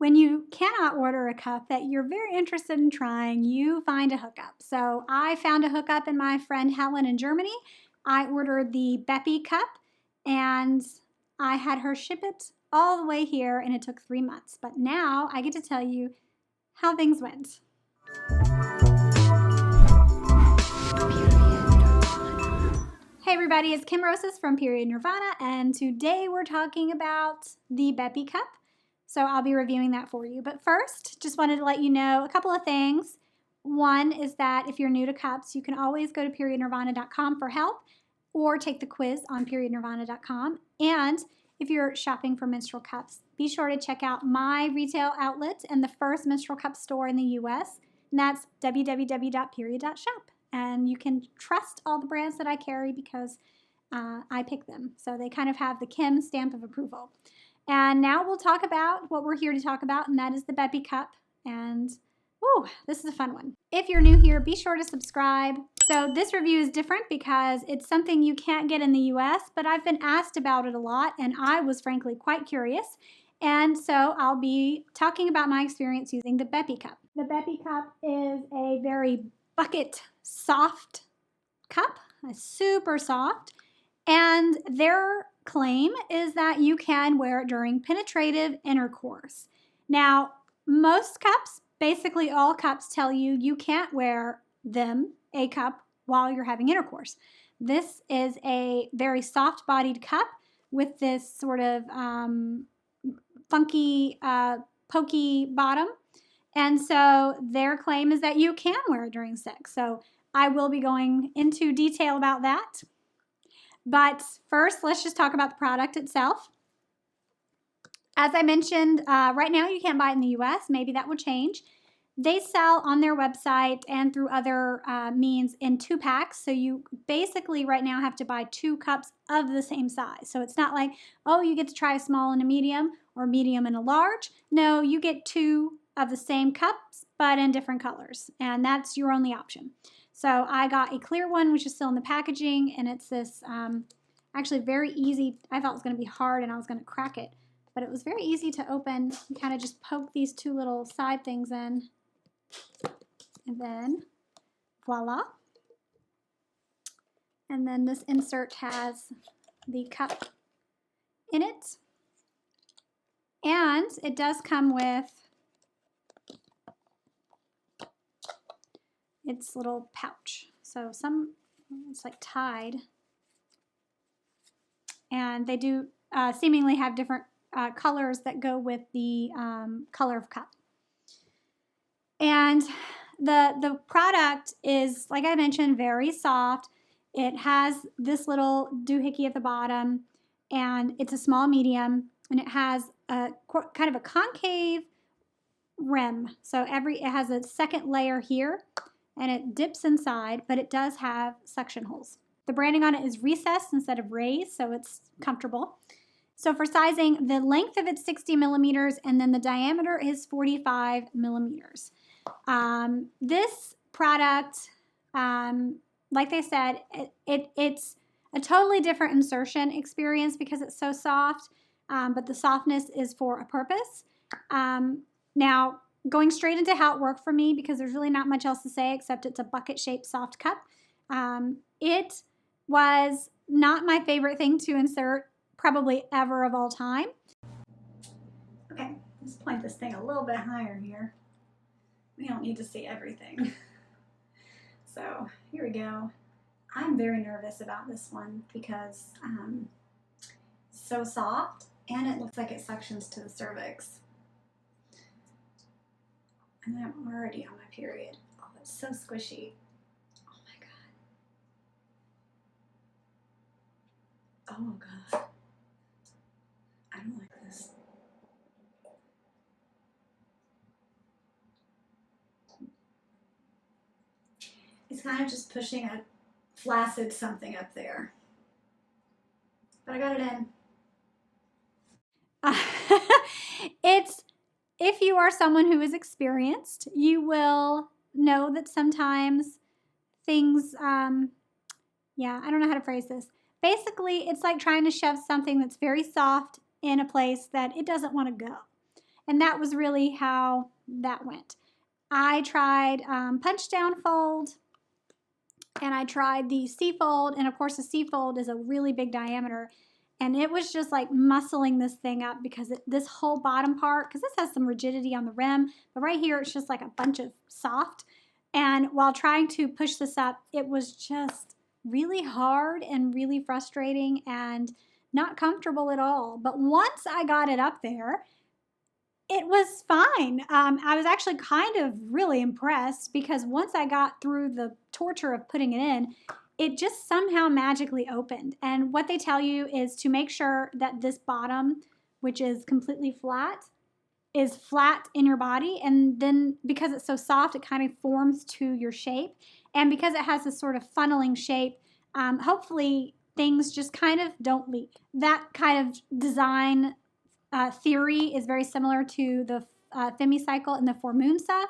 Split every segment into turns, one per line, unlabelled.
When you cannot order a cup that you're very interested in trying, you find a hookup. So I found a hookup in my friend Helen in Germany. I ordered the Beppy Cup and I had her ship it all the way here and it took 3 months. But now I get to tell you how things went. Hey everybody, it's Kim Rosas from Period Nirvana, and today we're talking about the Beppy Cup. So I'll be reviewing that for you. But first, just wanted to let you know a couple of things. One is that if you're new to cups, you can always go to periodnirvana.com for help or take the quiz on periodnirvana.com. And if you're shopping for menstrual cups, be sure to check out my retail outlet and the first menstrual cup store in the US, and that's www.period.shop. And you can trust all the brands that I carry because I pick them. So they kind of have the Kim stamp of approval. And now we'll talk about what we're here to talk about, and that is the Beppy Cup. And, woo, this is a fun one. If you're new here, be sure to subscribe. So this review is different because it's something you can't get in the US, but I've been asked about it a lot, and I was frankly quite curious. And so I'll be talking about my experience using the Beppy Cup. The Beppy Cup is a very bucket soft cup, super soft, and their claim is that you can wear it during penetrative intercourse. Now, most cups, basically all cups, tell you you can't wear a cup, while you're having intercourse. This is a very soft-bodied cup with this sort of funky, pokey bottom. And so their claim is that you can wear it during sex. So I will be going into detail about that. But first, let's just talk about the product itself. As I mentioned, right now you can't buy it in the US. Maybe that will change. They sell on their website and through other means in 2-packs. So you basically right now have to buy 2 cups of the same size. So it's not like, oh, you get to try a small and a medium or medium and a large. No, you get 2 of the same cups, but in different colors. And that's your only option. So I got a clear one, which is still in the packaging, and it's this actually very easy. I thought it was going to be hard and I was going to crack it, but it was very easy to open. You kind of just poke these 2 little side things in, and then voila. And then this insert has the cup in it, and it does come with its little pouch. So it's like tied. And they do seemingly have different colors that go with the color of cup. And the product is, like I mentioned, very soft. It has this little doohickey at the bottom, and it's a small medium, and it has a kind of a concave rim. So it has a second layer here, and it dips inside, but it does have suction holes. The branding on it is recessed instead of raised, so it's comfortable. So for sizing, the length of it's 60 millimeters, and then the diameter is 45 millimeters. This product, like they said, it's a totally different insertion experience because it's so soft, but the softness is for a purpose. Now, going straight into how it worked for me, because there's really not much else to say except it's a bucket-shaped soft cup. It was not my favorite thing to insert probably ever of all time. Okay, let's point this thing a little bit higher here. We don't need to see everything. So here we go. I'm very nervous about this one because it's so soft and it looks like it suctions to the cervix. And I'm already on my period. Oh, it's so squishy. Oh my God. Oh God. I don't like this. It's kind of just pushing a flaccid something up there. But I got it in. If you are someone who is experienced, you will know that sometimes things, yeah, I don't know how to phrase this. Basically, it's like trying to shove something that's very soft in a place that it doesn't want to go. And that was really how that went. I tried punch down fold, and I tried the C-fold, and of course the C-fold is a really big diameter, and it was just like muscling this thing up because this whole bottom part, because this has some rigidity on the rim, but right here it's just like a bunch of soft. And while trying to push this up, it was just really hard and really frustrating and not comfortable at all. But once I got it up there, it was fine. I was actually kind of really impressed because once I got through the torture of putting it in, it just somehow magically opened. And what they tell you is to make sure that this bottom, which is completely flat, is flat in your body. And then because it's so soft, it kind of forms to your shape. And because it has this sort of funneling shape, hopefully things just kind of don't leak. That kind of design theory is very similar to the Femicycle and the Formunsa,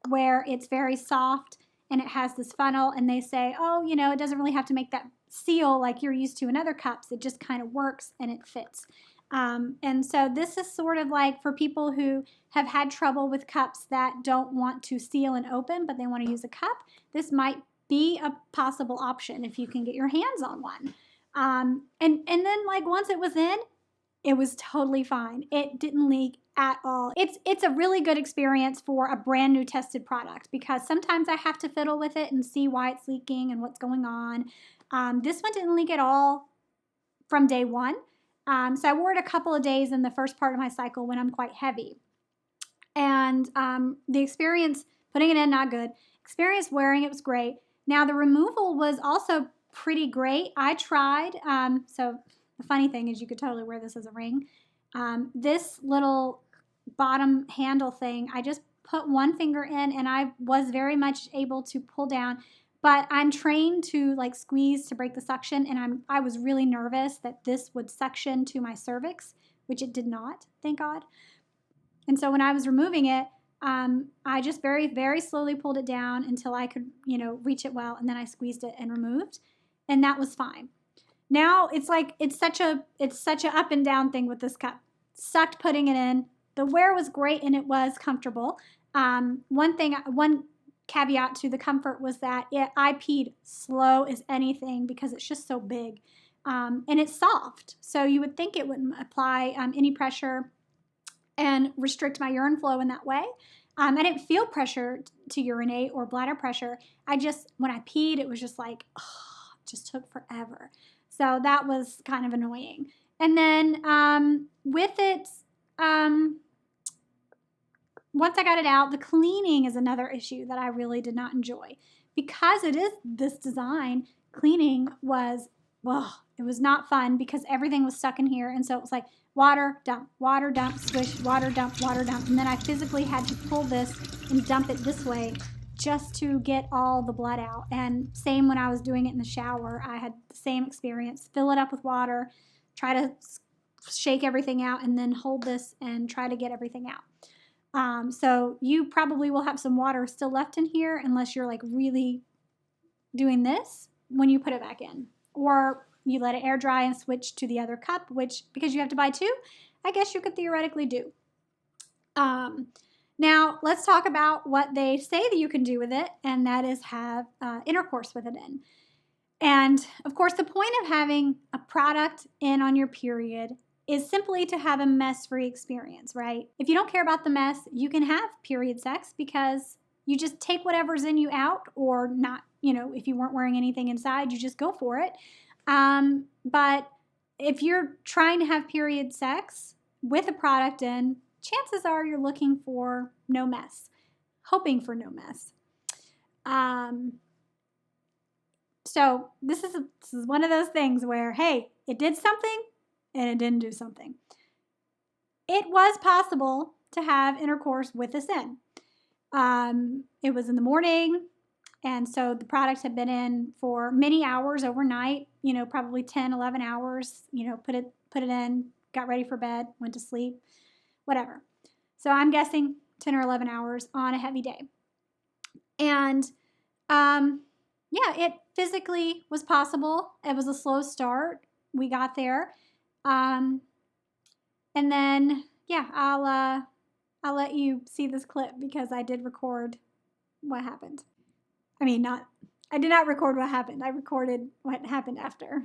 where it's very soft and it has this funnel, and they say, oh, you know, it doesn't really have to make that seal like you're used to in other cups. It just kind of works and it fits. And so this is sort of like for people who have had trouble with cups that don't want to seal and open, but they want to use a cup. This might be a possible option if you can get your hands on one. And then like once it was in, it was totally fine. It didn't leak at all. It's a really good experience for a brand new tested product because sometimes I have to fiddle with it and see why it's leaking and what's going on. This one didn't leak at all from day one. So I wore it a couple of days in the first part of my cycle when I'm quite heavy. And the experience putting it in, not good. Experience wearing it was great. Now the removal was also pretty great. I tried, so the funny thing is you could totally wear this as a ring. This little bottom handle thing, I just put one finger in and I was very much able to pull down, but I'm trained to like squeeze to break the suction, and I was really nervous that this would suction to my cervix, which it did not, thank God. And so when I was removing it, I just very, very slowly pulled it down until I could, you know, reach it well, and then I squeezed it and removed, and that was fine. Now it's like it's such a up and down thing with this cup. Sucked putting it in. The wear was great and it was comfortable. One caveat to the comfort was that I peed slow as anything because it's just so big, and it's soft. So you would think it wouldn't apply any pressure and restrict my urine flow in that way. I didn't feel pressure to urinate or bladder pressure. When I peed, it was just like, oh, it just took forever. So that was kind of annoying. And then with it, once I got it out, the cleaning is another issue that I really did not enjoy. Because it is this design, cleaning was, well, it was not fun because everything was stuck in here. And so it was like water, dump, swish, water, dump. And then I physically had to pull this and dump it this way just to get all the blood out. And same when I was doing it in the shower, I had the same experience. Fill it up with water, try to shake everything out, and then hold this and try to get everything out. So you probably will have some water still left in here unless you're like really doing this when you put it back in. Or you let it air dry and switch to the other cup, which, because you have to buy two, I guess you could theoretically do. Now, let's talk about what they say that you can do with it, and that is have intercourse with it in. And, of course, the point of having a product in on your period is simply to have a mess-free experience, right? If you don't care about the mess, you can have period sex because you just take whatever's in you out, or not, you know, if you weren't wearing anything inside, you just go for it. But if you're trying to have period sex with a product in, chances are you're looking for no mess, hoping for no mess. So this is one of those things where, hey, it did something and it didn't do something. It was possible to have intercourse with this in. It was in the morning, and so the product had been in for many hours overnight, you know, probably 10, 11 hours, you know, put it in, got ready for bed, went to sleep, whatever. So I'm guessing 10 or 11 hours on a heavy day. And yeah, it physically was possible. It was a slow start. We got there. And then, yeah, I'll let you see this clip because I did record what happened. I mean, I did not record what happened. I recorded what happened after.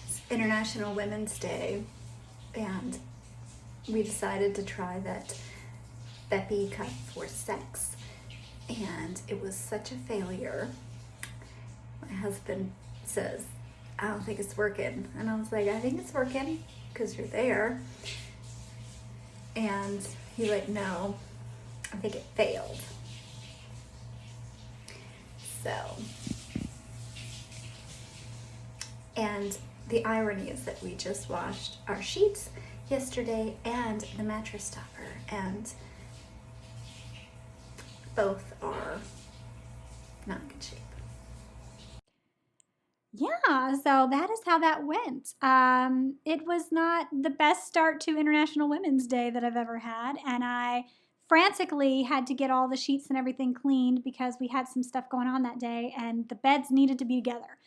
It's International Women's Day, and we decided to try that Beppy Cup for sex, and it was such a failure. My husband says, I don't think it's working. And I was like, I think it's working because you're there. And he's like, no, I think it failed. So, and the irony is that we just washed our sheets yesterday and the mattress topper, and both are not in good shape.
Yeah, so that is how that went. It was not the best start to International Women's Day that I've ever had, and I frantically had to get all the sheets and everything cleaned because we had some stuff going on that day, and the beds needed to be together.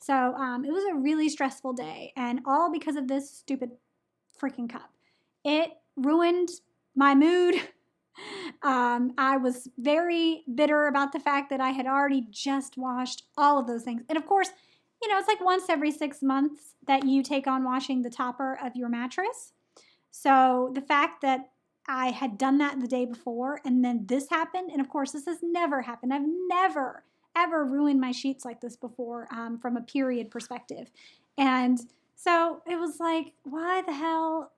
So it was a really stressful day, and all because of this stupid freaking cup. It ruined my mood. I was very bitter about the fact that I had already just washed all of those things. And of course, you know, it's like once every 6 months that you take on washing the topper of your mattress. So the fact that I had done that the day before and then this happened, and of course, this has never happened. I've never, ever ruined my sheets like this before from a period perspective. And so it was like, why the hell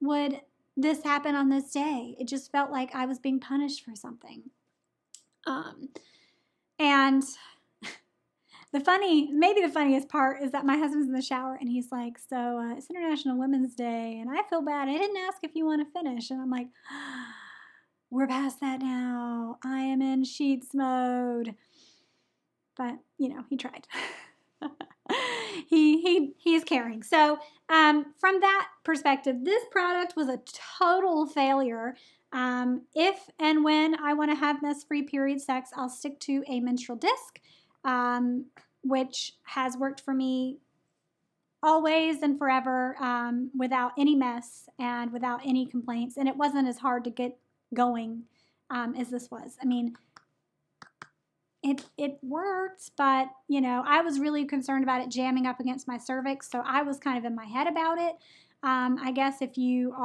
would this happen on this day? It just felt like I was being punished for something. And maybe the funniest part is that my husband's in the shower and he's like, so it's International Women's Day and I feel bad. I didn't ask if you want to finish. And I'm like, we're past that now. I am in sheets mode. But, you know, he tried. he is caring. So from that perspective, this product was a total failure. If and when I want to have mess-free period sex, I'll stick to a menstrual disc, which has worked for me always and forever without any mess and without any complaints. And it wasn't as hard to get going as this was. I mean, it worked, but, you know, I was really concerned about it jamming up against my cervix, so I was kind of in my head about it. I guess if you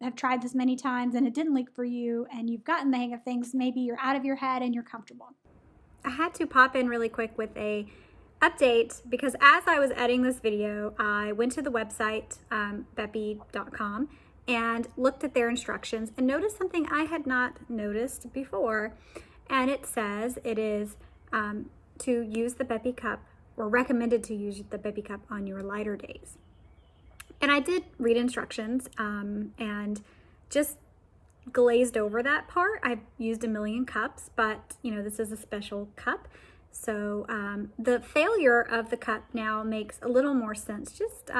have tried this many times and it didn't leak for you and you've gotten the hang of things, maybe you're out of your head and you're comfortable. I had to pop in really quick with a update because as I was editing this video, I went to the website, Beppy.com, and looked at their instructions and noticed something I had not noticed before. And it says it is to use the Beppy Cup, or recommended to use the Beppy Cup on your lighter days. And I did read instructions and just glazed over that part. I've used a million cups, but, you know, this is a special cup. So the failure of the cup now makes a little more sense, just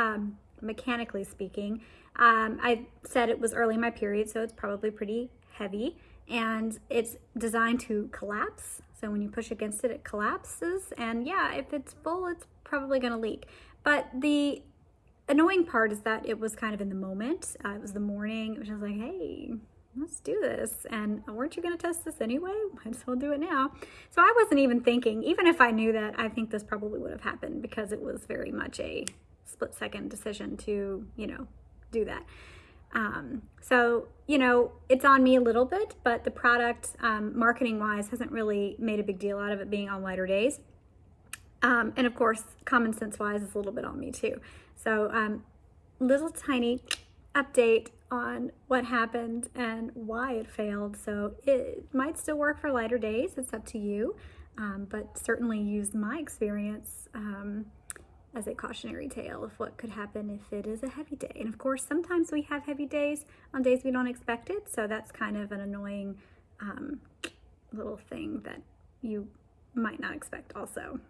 mechanically speaking. I said it was early in my period, so it's probably pretty heavy. And it's designed to collapse. So when you push against it, it collapses. And yeah, if it's full, it's probably going to leak. But the annoying part is that it was kind of in the moment. It was the morning. It was like, hey, let's do this. And weren't you going to test this anyway? Might as well do it now. So I wasn't even thinking, even if I knew that, I think this probably would have happened because it was very much a split-second decision to, you know, do that. So, you know, it's on me a little bit, but the product, marketing wise, hasn't really made a big deal out of it being on lighter days. And of course, common sense wise is a little bit on me too. So, little tiny update on what happened and why it failed. So it might still work for lighter days. It's up to you. But certainly use my experience, as a cautionary tale of what could happen if it is a heavy day. And of course, sometimes we have heavy days on days we don't expect it. So that's kind of an annoying little thing that you might not expect also.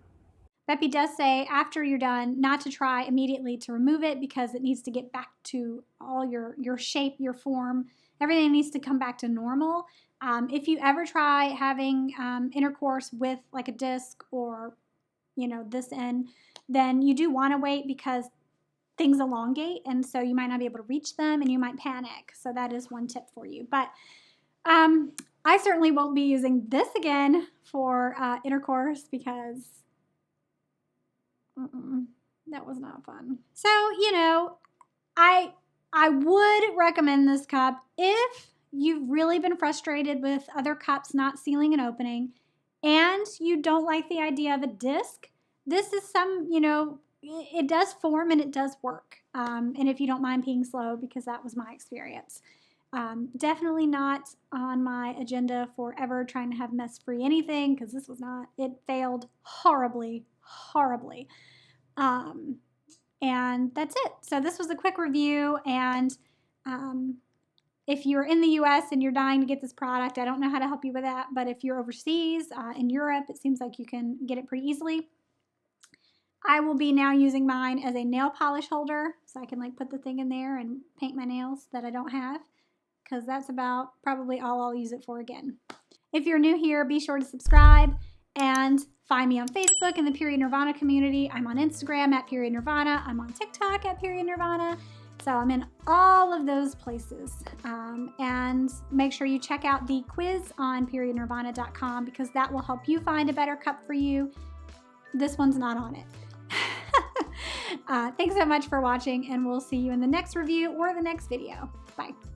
Beppy does say after you're done not to try immediately to remove it because it needs to get back to all your shape, your form. Everything needs to come back to normal. If you ever try having intercourse with like a disc or, you know, this end, then you do want to wait because things elongate, and so you might not be able to reach them and you might panic. So that is one tip for you. But I certainly won't be using this again for intercourse because that was not fun. So, you know, I would recommend this cup if you've really been frustrated with other cups not sealing and opening and you don't like the idea of a disc. This is some, you know, it does form and it does work. And if you don't mind being slow, because that was my experience. Definitely not on my agenda for ever trying to have mess-free anything, because this was not. It failed horribly, horribly. And that's it. So this was a quick review, and if you're in the US and you're dying to get this product, I don't know how to help you with that, but if you're overseas, in Europe, it seems like you can get it pretty easily. I will be now using mine as a nail polish holder, so I can like put the thing in there and paint my nails that I don't have, because that's about probably all I'll use it for again. If you're new here, be sure to subscribe and find me on Facebook in the Period Nirvana community. I'm on Instagram at Period Nirvana. I'm on TikTok at Period Nirvana. So I'm in all of those places. And make sure you check out the quiz on periodnirvana.com, because that will help you find a better cup for you. This one's not on it. Thanks so much for watching, and we'll see you in the next review or the next video. Bye.